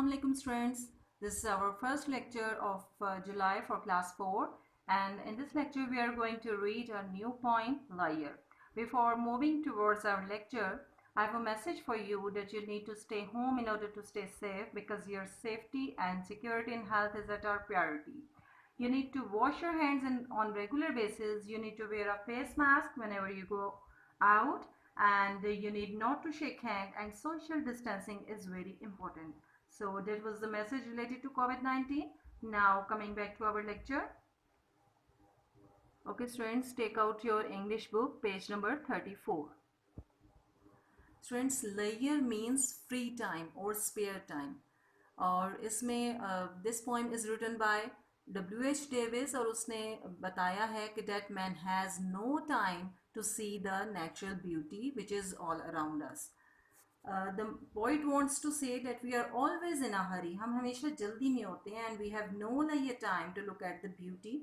Assalamu alaikum students. This is our first lecture of July for class 4, and in this lecture we are going to read a new poem, Liar. Before moving towards our lecture, I have a message for you that you need to stay home in order to stay safe because your safety and security and health is at our priority. You need to wash your hands on regular basis. You need to wear a face mask whenever you go out, and you need not to shake hand, and social distancing is very important. So that was the message related to COVID-19. Now coming back to our lecture. Okay students, take out your English book, page number 34. Students, leisure means free time or spare time. और इसमें this poem is written by W.H. Davies, और उसने बताया है कि that man has no time to see the natural beauty which is all around us. The poet wants to say that we are always in a hurry. हम हमेशा जल्दी में होते हैं, and we have no leisure time to look at the beauty.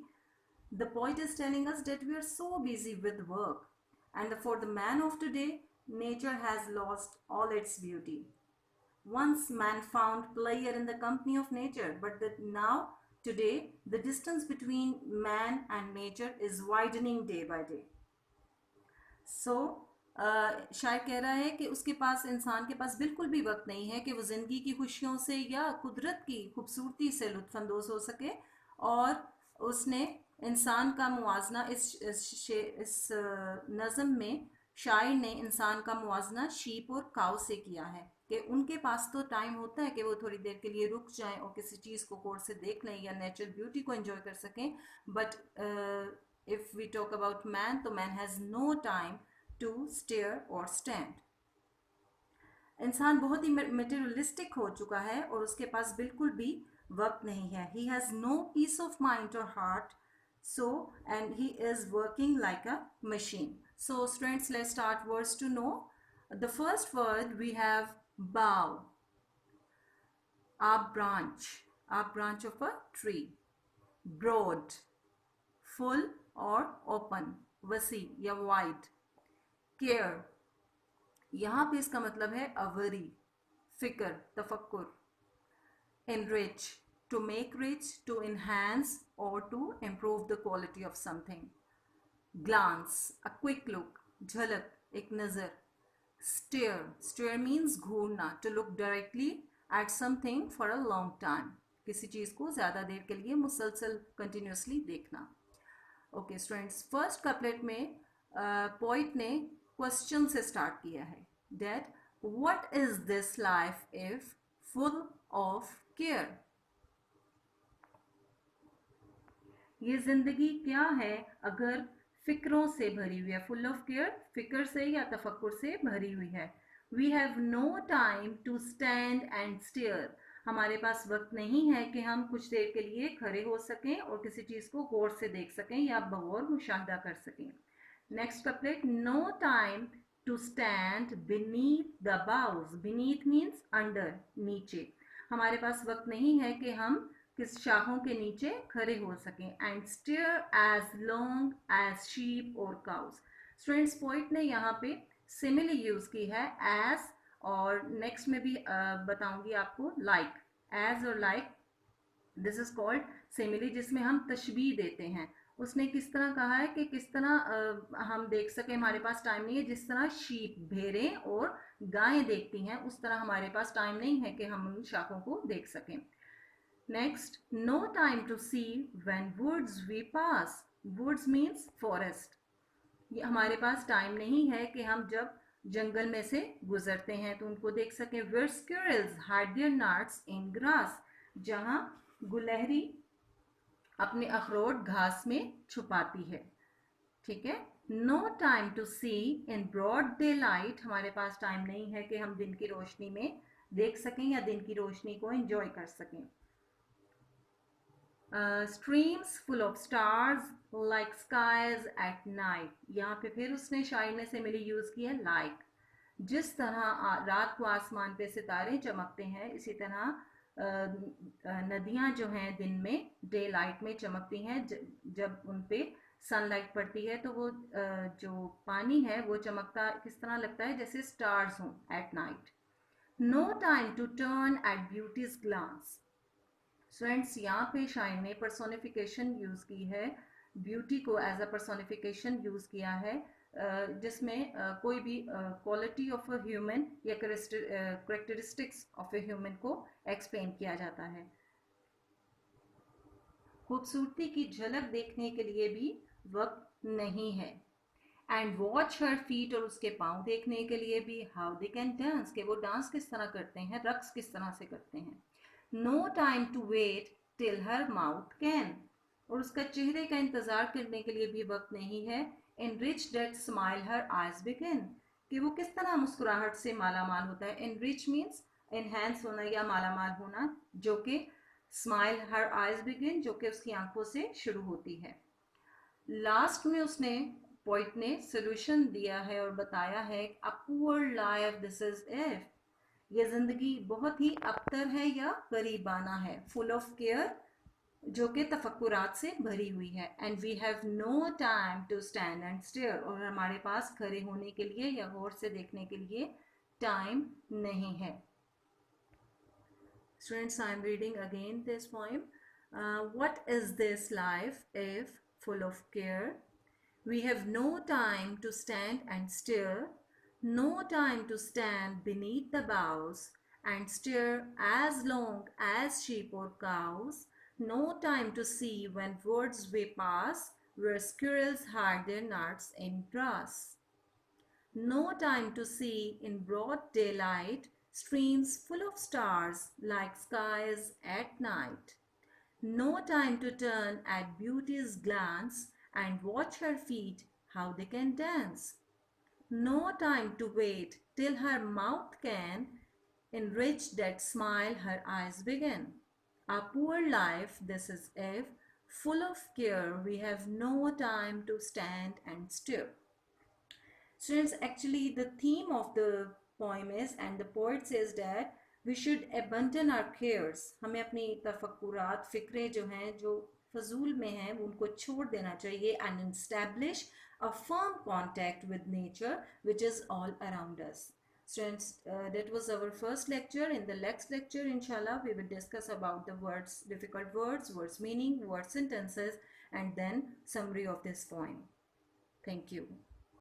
The poet is telling us that we are so busy with work, and for the man of today, nature has lost all its beauty. Once man found pleasure in the company of nature, but now today the distance between man and nature is widening day by day. सो शायर कह रहा है कि उसके पास, इंसान के पास बिल्कुल भी वक्त नहीं है कि वो ज़िंदगी की खुशियों से या कुदरत की खूबसूरती से लुत्फ़अंदोज़ हो सके, और उसने इंसान का मुवाजना इस नज़म में शायर ने इंसान का मुवाजना शीप और काऊ से किया है कि उनके पास तो टाइम होता है कि वो थोड़ी देर के लिए रुक जाएं और किसी चीज़ को गौर से देख लें या नेचुरल ब्यूटी को एंजॉय कर सकें, but if we talk about man, तो man has no time to stare or stand. इंसान बहुत ही मटेरियलिस्टिक हो चुका है और उसके पास बिल्कुल भी वक्त नहीं है. He has no peace of mind or heart, so and he is working like a machine. So students, let's start words to know. The first word we have bough, a branch of a tree. Broad, full और open, वसी या wide. Care, यहाँ पे इसका मतलब है अवरी, फिक्र, तफक्कुर. Enrich, to make rich, to enhance और to improve the quality of something. Glance, a quick look, झलक, एक नज़र. स्टेयर मीन्स घूरना, to look directly at something for a long time, किसी चीज़ को ज़्यादा देर के लिए मुसलसल कंटिन्यूसली देखना. ओके स्टूडेंट्स, फर्स्ट कपलेट में पोइट ने क्वेश्चन से स्टार्ट किया है that what is this life if full of care. ये जिंदगी क्या है अगर फिक्रों से भरी हुई है. फुल ऑफ केयर, फिक्र से या तफक्कुर से भरी हुई है. We have no time to stand and stare, हमारे पास वक्त नहीं है कि हम कुछ देर के लिए खड़े हो सकें और किसी चीज़ को गौर से देख सकें या बगौर मुशाहिदा कर सकें. Next couplet, no time to stand beneath the boughs. Beneath means under, नीचे. हमारे पास वक्त नहीं है कि हम किस शाखों के नीचे खड़े हो सकें. And stare as long as sheep और काउज. स्टूडेंट्स, पोइट ने यहाँ पे सिमिली यूज़ की है, एज, और नेक्स्ट में भी बताऊंगी आपको लाइक. एज और like, this is called simile, जिसमें हम तशबीह देते हैं. उसने किस तरह कहा है कि किस तरह हम देख सकें, हमारे पास टाइम नहीं है. जिस तरह शीप, भेड़ें और गायें देखती हैं, उस तरह हमारे पास टाइम नहीं है कि हम उन शाखों को देख सकें. Next, no time to see when woods we pass. Woods means forest. ये हमारे पास टाइम नहीं है कि हम जब जंगल में से गुजरते हैं तो उनको देख सकें. Where squirrels hide their nuts in grass, जहाँ गुलहरी अपने अखरोट घास में छुपाती है. ठीक है. No time to see in broad daylight, हमारे पास टाइम नहीं है कि हम दिन की रोशनी में देख सकें या दिन की रोशनी को एंजॉय कर सकें. Streams full of stars like skies at night. यहाँ पे फिर उसने शायर ने सिमिली यूज़ की है लाइक. जिस तरह रात को आसमान पे सितारे चमकते हैं, इसी तरह नदियाँ जो हैं दिन में डे लाइट में चमकती हैं. जब उन पे सनलाइट पड़ती है तो वो जो पानी है वो चमकता किस तरह लगता है, जैसे स्टार्स हों at night. No time to turn at beauty's glance. Friends यहाँ पे शायर ने पर्सोनिफिकेशन यूज़ की है, ब्यूटी को एज अ पर्सोनिफिकेशन यूज़ किया है, जिसमें कोई भी क्वालिटी ऑफ अ ह्यूमन या करेक्टरिस्टिक्स ऑफ ए ह्यूमन को एक्सप्लेन किया जाता है। खूबसूरती की झलक देखने के लिए भी वक्त नहीं है। एंड वॉच हर फीट, और उसके पाँव देखने के लिए भी, हाउ दे कैन डांस, कि वो डांस किस तरह करते हैं, रक्स किस तरह से करते हैं। No time to wait till her mouth can, और उसका चेहरे का इंतज़ार करने के लिए भी वक्त नहीं है। Enrich that smile her eyes begin, कि वो किस तरह मुस्कुराहट से मालामाल होता है। एनरिच मीन्स एनहेंस होना या मालामाल होना, जो कि स्माइल हर आइज बिगिन, जो कि उसकी आंखों से शुरू होती है। लास्ट में उसने पोइट ने सोल्यूशन दिया है और बताया है, a poor life this is if, ये जिंदगी बहुत ही अबतर है या गरीबाना है, फुल ऑफ केयर, जो कि तफक्कुरात से भरी हुई है। And we have no time to stand and stare, और हमारे पास खड़े होने के लिए या गौर से देखने के लिए टाइम नहीं है। Students, I am reading again this poem. What is this life if full of care? We have no time to stand and stare, no time to stand beneath the boughs and stare as long as sheep or cows, no time to see when birds we pass, where squirrels hide their nuts in grass. No time to see in broad daylight streams full of stars like skies at night. No time to turn at beauty's glance and watch her feet how they can dance. No time to wait till her mouth can enrich that smile her eyes begin. Our poor life this is if, full of care, we have no time to stand and stare. Students, actually the theme of the poem is, and the poet says that we should abandon our cares, हमें अपनी तफक्कुरात, फिक्रें जो हैं, जो फजूल में हैं, उनको छोड़ देना चाहिए, and establish a firm contact with nature which is all around us. Students, that was our first lecture. In the next lecture, inshallah, we will discuss about the words, difficult words, words meaning, word sentences, and then summary of this poem. Thank you.